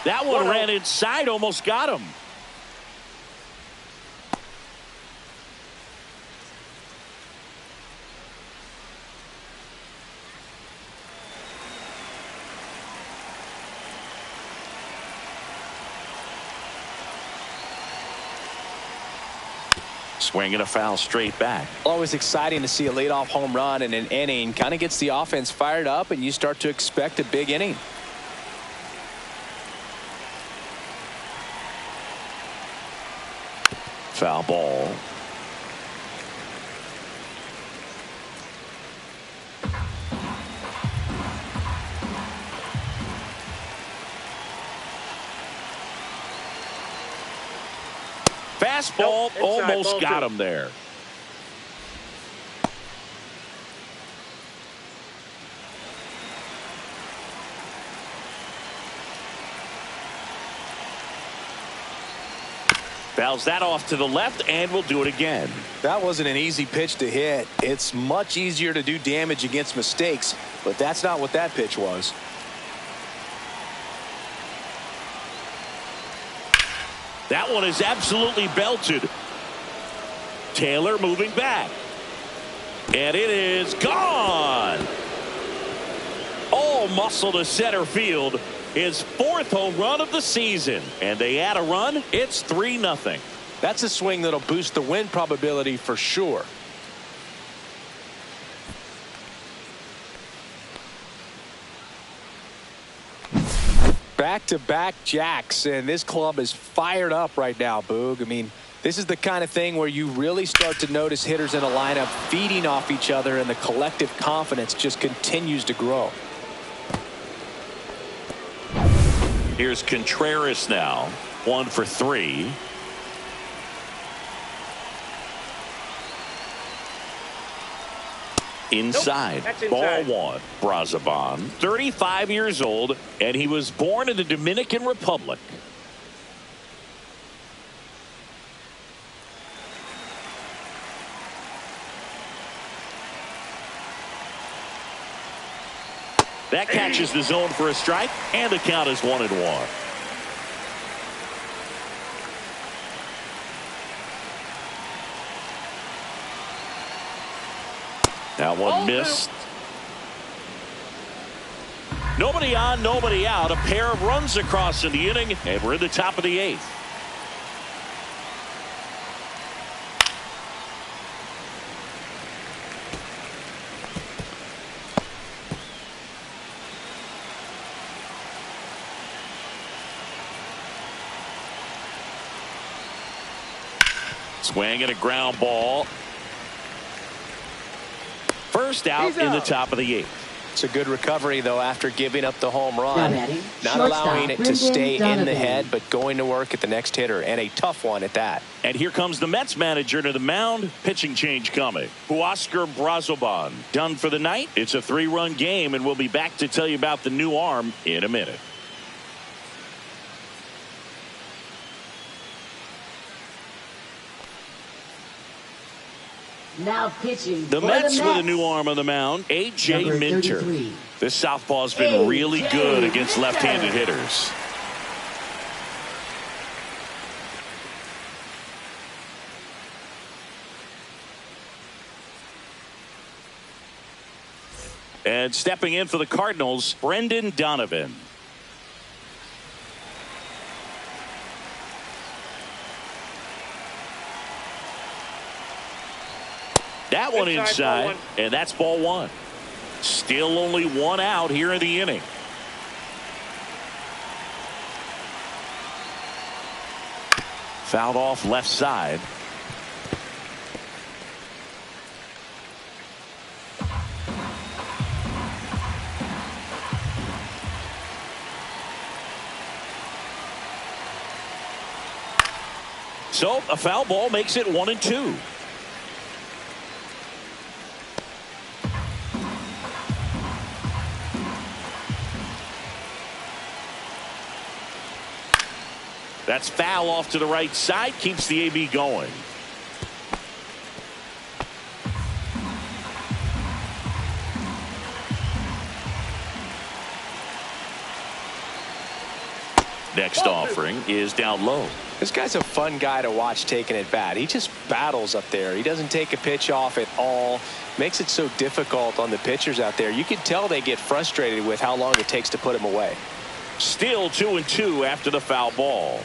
That one ran inside, almost got him. Swinging a foul straight back. Always exciting to see a leadoff home run in an inning. Kind of gets the offense fired up, and you start to expect a big inning. Foul ball. Fastball almost got him there. Fouls that off to the left, and we'll do it again. That wasn't an easy pitch to hit. It's much easier to do damage against mistakes, but that's not what that pitch was. That one is absolutely belted. Taylor moving back. And it is gone. All muscle to center field. His 4th home run of the season. And they add a run. It's 3-0. That's a swing that'll boost the win probability for sure. Back-to-back jacks, and this club is fired up right now, Boog. I mean, this is the kind of thing where you really start to notice hitters in a lineup feeding off each other, and the collective confidence just continues to grow. Here's Contreras now. 1 for 3. Inside. Nope, Ball 1. Brazoban, 35 years old, and he was born in the Dominican Republic. That catches the zone for a strike, and the count is 1-1. That one missed. Nobody on, nobody out. A pair of runs across in the inning, and we're in the top of the 8th. Swing and a ground ball. First out in the top of the 8th. It's a good recovery, though, after giving up the home run. Not allowing it to Brendan stay in Donovan. the head, but going to work at the next hitter, and a tough one at that. And here comes the Mets manager to the mound. Pitching change coming. Huascar Brazoban done for the night. It's a 3-run game, and we'll be back to tell you about the new arm in a minute. Now pitching The for Mets the with a Mets. new arm on the mound, A.J. Number Minter. 33. This southpaw's been really A.J. good against Minter. left-handed hitters. And stepping in for the Cardinals, Brendan Donovan. That one inside, and that's ball 1. Still only 1 out here in the inning. Fouled off left side. So a foul ball makes it 1-2. That's foul off to the right side. Keeps the AB going. Next offering is down low. This guy's a fun guy to watch taking at bat. He just battles up there. He doesn't take a pitch off at all. Makes it so difficult on the pitchers out there. You can tell they get frustrated with how long it takes to put him away. Still 2-2 after the foul ball.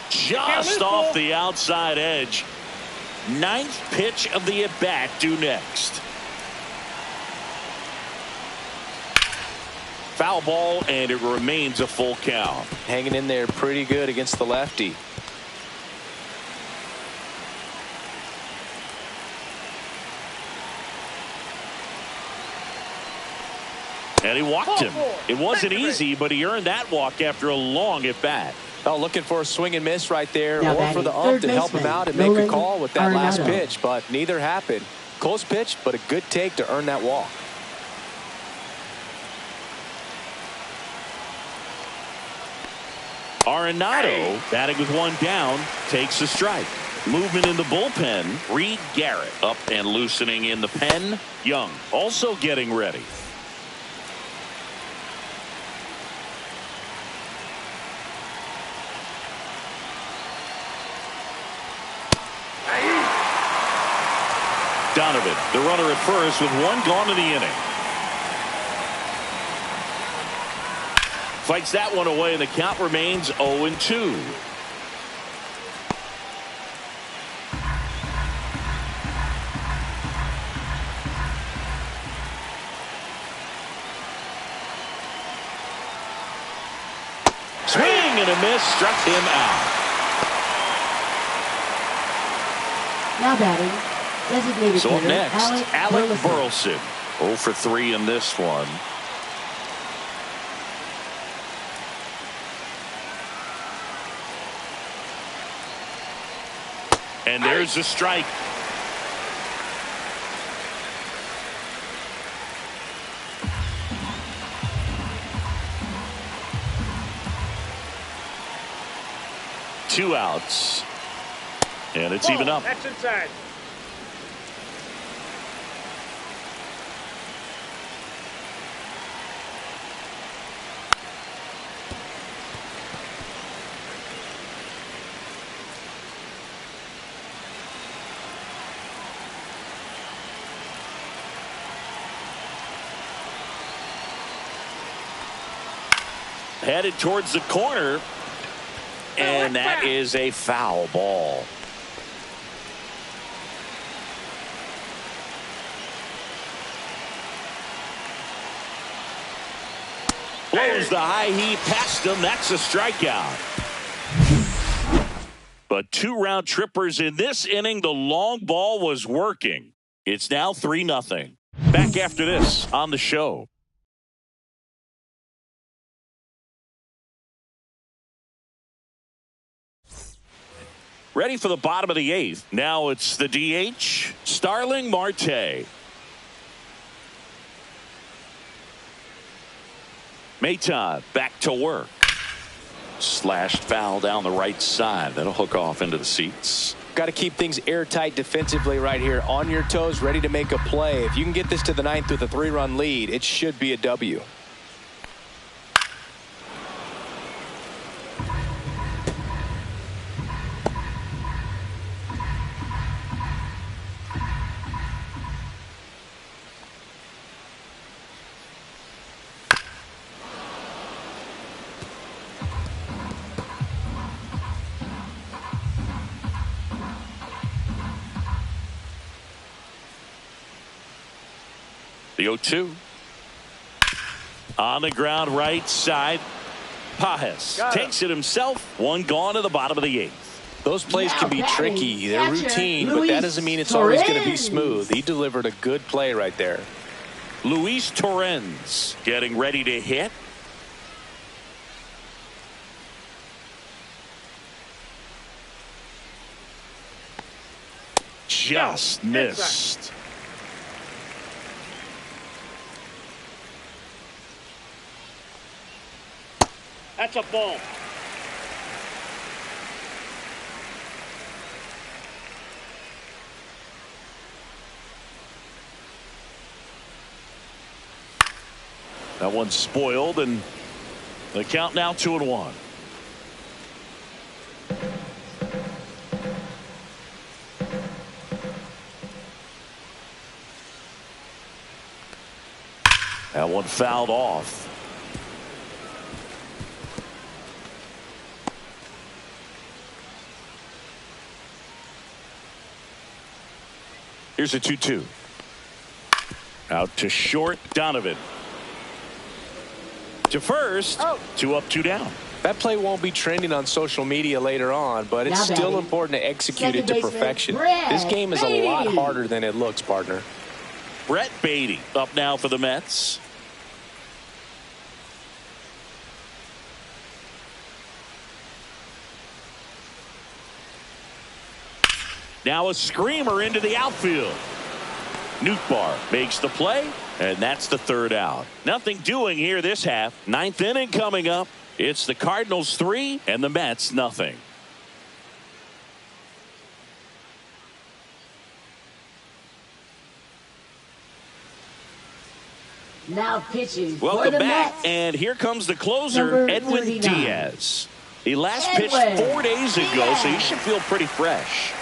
Just off the outside edge. Ninth pitch of the at-bat due next. Foul ball, and it remains a full count. Hanging in there pretty good against the lefty. And he walked him. It wasn't easy, but he earned that walk after a long at-bat. Oh, looking for a swing and miss right there, now or for the ump to help him out and make a call with that last pitch, but neither happened. Close pitch, but a good take to earn that walk. Arenado, batting with one down, takes a strike. Movement in the bullpen. Reed Garrett up and loosening in the pen. Young also getting ready. Donovan, the runner at first with one gone in the inning. Fights that one away, and the count remains 0-2. Swing and a miss, struck him out. Now batting. Designated So up hitter, next, Alec Burleson. 0 for 3 in this one. And there's a strike. Two outs. And it's even up. That's inside. Headed towards the corner, and that is a foul ball. Blows the high heat past him. That's a strikeout. But 2 round trippers in this inning. The long ball was working. It's now 3-0. Back after this on the show. Ready for the bottom of the 8th. Now it's the DH, Starling Marte. Maton back to work. Slashed foul down the right side. That'll hook off into the seats. Got to keep things airtight defensively right here. On your toes, ready to make a play. If you can get this to the 9th with a 3-run lead, it should be a W. The 0-2. On the ground right side. Pajes takes it himself. One gone to the bottom of the 8th. Those plays can be tricky. They're routine, but that doesn't mean it's always going to be smooth. He delivered a good play right there. Luis Torrens getting ready to hit. Just missed. That's a ball. That one's spoiled, and the count now 2-1. That one fouled off. Here's a 2-2. Out to short, Donovan. To first, 2 up, 2 down. That play won't be trending on social media later on, but it's still important to execute it to perfection. This game is a lot harder than it looks, partner. Brett Beatty up now for the Mets. Now a screamer into the outfield. Nootbaar makes the play, and that's the 3rd out. Nothing doing here this half. 9th inning coming up. It's the Cardinals 3 and the Mets nothing. Now pitching Welcome for the back, Mets. and here comes the closer, Number Edwin 39. Diaz. He last pitched Edwin 4 days ago, so he should feel pretty fresh.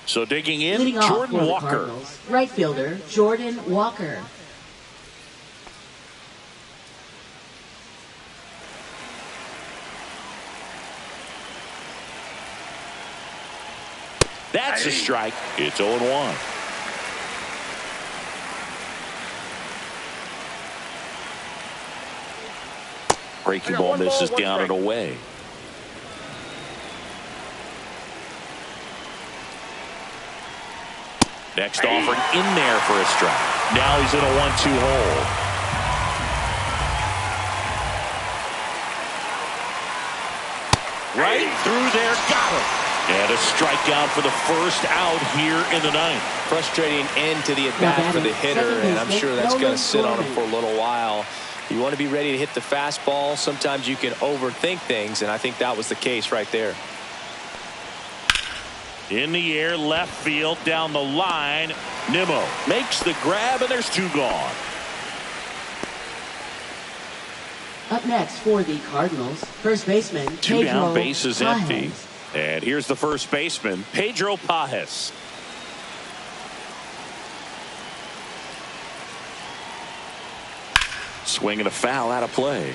So digging in, Leading off Jordan for the Walker. Cardinals, right fielder Jordan Walker. That's a strike. It's 0-1. Breaking ball misses down and away. Next offering in there for a strike. Now he's in a 1-2 hole. Right through there, got him. And a strikeout for the first out here in the 9th. Frustrating end to the at-bat for the hitter, and I'm sure that's going to sit on him for a little while. You want to be ready to hit the fastball. Sometimes you can overthink things, and I think that was the case right there. In the air, left field, down the line. Nimmo makes the grab, and there's 2 gone. Up next for the Cardinals, first baseman 2 Pedro down, base is empty. Pajes. And here's the first baseman, Pedro Pajes. Swinging a foul out of play.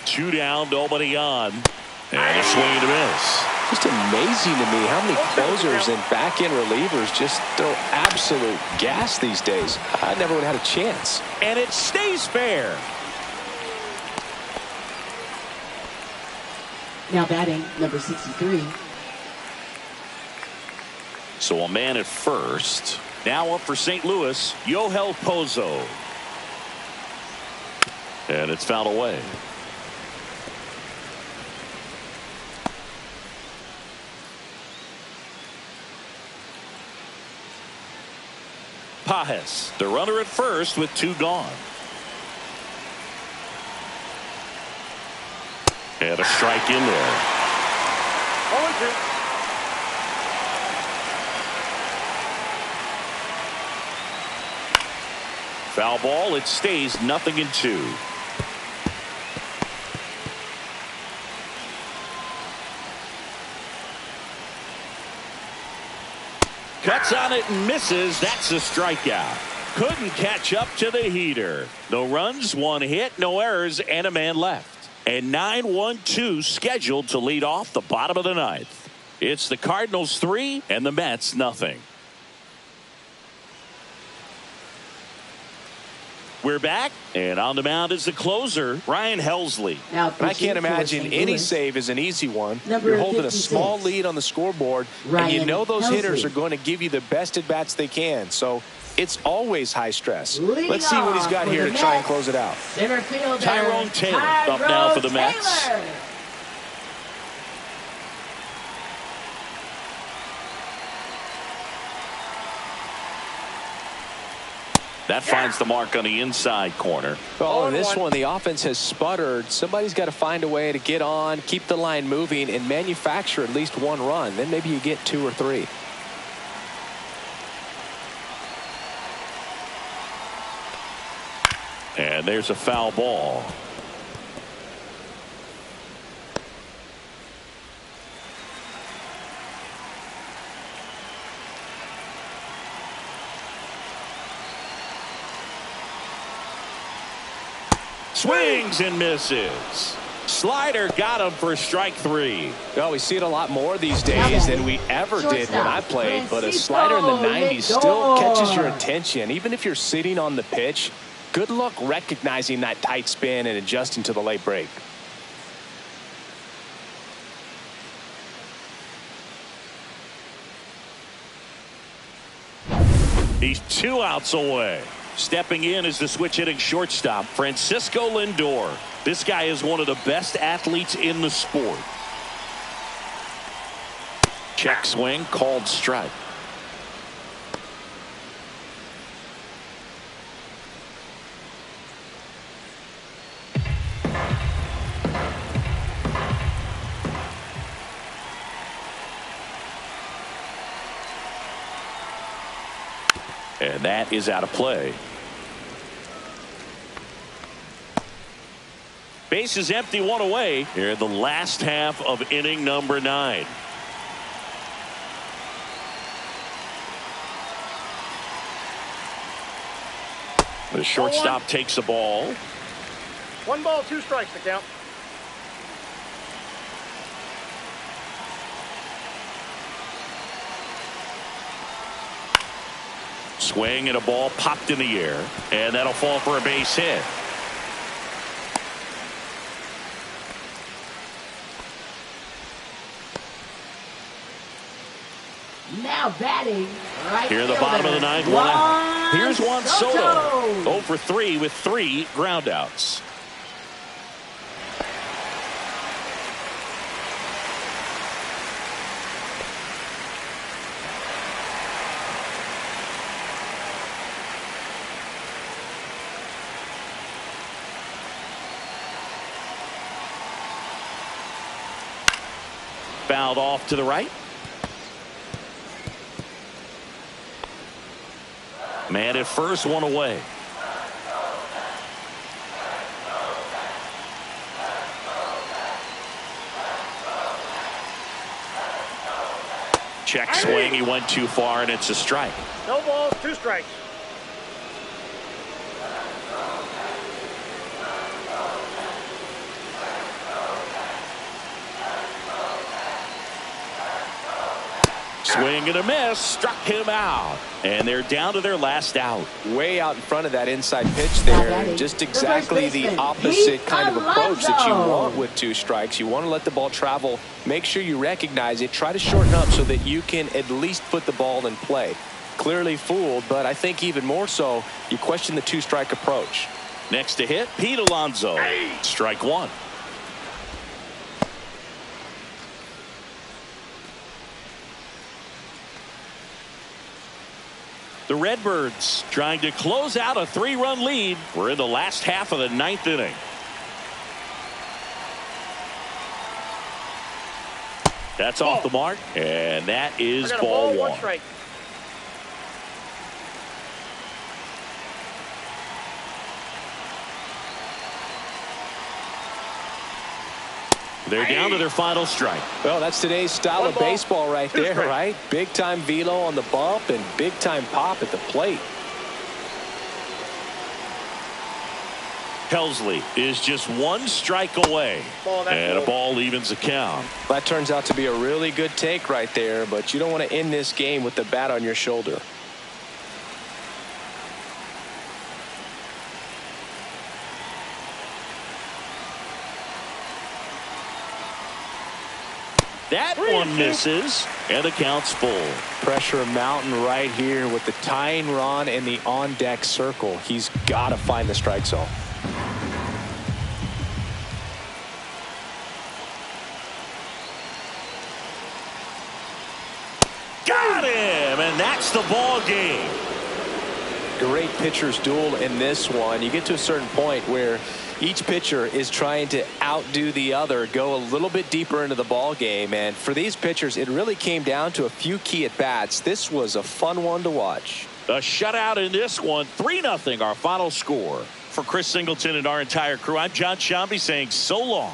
Two down, nobody on. And a swing and a miss. Just amazing to me how many closers and back-end relievers just throw absolute gas these days. I never would have had a chance. And it stays fair. Now batting, number 63. So a man at first. Now up for St. Louis, Yohel Pozo. And it's fouled away. Pajes, the runner at first with 2 gone. And a strike in there. 0-2. Foul ball, it stays 0-2. Cuts on it and misses. That's a strikeout. couldn't catch up to the heater. No runs, one hit, no errors, and a man left. And 9-1-2 scheduled to lead off the bottom of the ninth. It's the Cardinals 3 and the Mets nothing. We're back, and on the mound is the closer, Ryan Helsley. Now, I can't imagine any save is an easy one. You're holding a small lead on the scoreboard, and you know those hitters are going to give you the best at-bats they can. So it's always high stress. Let's see what he's got here to try and close it out. Center fielder, Tyrone Taylor up now for the Mets. That finds the mark on the inside corner. Well, in this one, the offense has sputtered. Somebody's got to find a way to get on, keep the line moving, and manufacture at least one run. Then maybe you get 2 or 3. And there's a foul ball. Swings and misses. Slider got him for strike 3. Well, we see it a lot more these days than we ever did when I played, but a slider in the 90s still catches your attention. Even if you're sitting on the pitch, good luck recognizing that tight spin and adjusting to the late break. He's 2 outs away. Stepping in is the switch-hitting shortstop, Francisco Lindor. This guy is one of the best athletes in the sport. Check swing, called strike. And that is out of play. Base is empty, 1 away here in the last half of inning number 9. The shortstop takes the ball. 1 ball, 2 strikes to count. Swing and a ball popped in the air, and that'll fall for a base hit. Now batting right here in the bottom of the 9th. Here's Juan Soto. 0 for 3 with 3 groundouts. Fouled off to the right. Man at first, 1 away. Check swing. He went too far, and it's a strike. No balls, 2 strikes. Swing and a miss, struck him out, and they're down to their last out. Way out in front of that inside pitch there. Just exactly the opposite kind of approach that you want with 2 strikes. You want to let the ball travel. Make sure you recognize it. Try to shorten up so that you can at least put the ball in play. Clearly fooled, but I think even more so, you question the 2-strike approach. Next to hit, Pete Alonso. Strike 1. The Redbirds trying to close out a 3-run lead. We're in the last half of the 9th inning. That's off the mark, and that is ball 1. Strike. They're down to their final strike. Well, that's today's style of baseball right there, right? Big time velo on the bump and big time pop at the plate. Helsley is just one strike away. And a ball evens the count. That turns out to be a really good take right there, but you don't want to end this game with the bat on your shoulder. That one misses, and the count's full. Pressure mountain right here with the tying run in the on-deck circle. He's got to find the strike zone. Got him, and that's the ball game. Great pitcher's duel in this one. You get to a certain point where each pitcher is trying to outdo the other, go a little bit deeper into the ball game, and for these pitchers it really came down to a few key at bats. This was a fun one to watch. A shutout in this one, 3-0 our final score. For Chris Singleton and our entire crew, I'm John Shambi saying so long.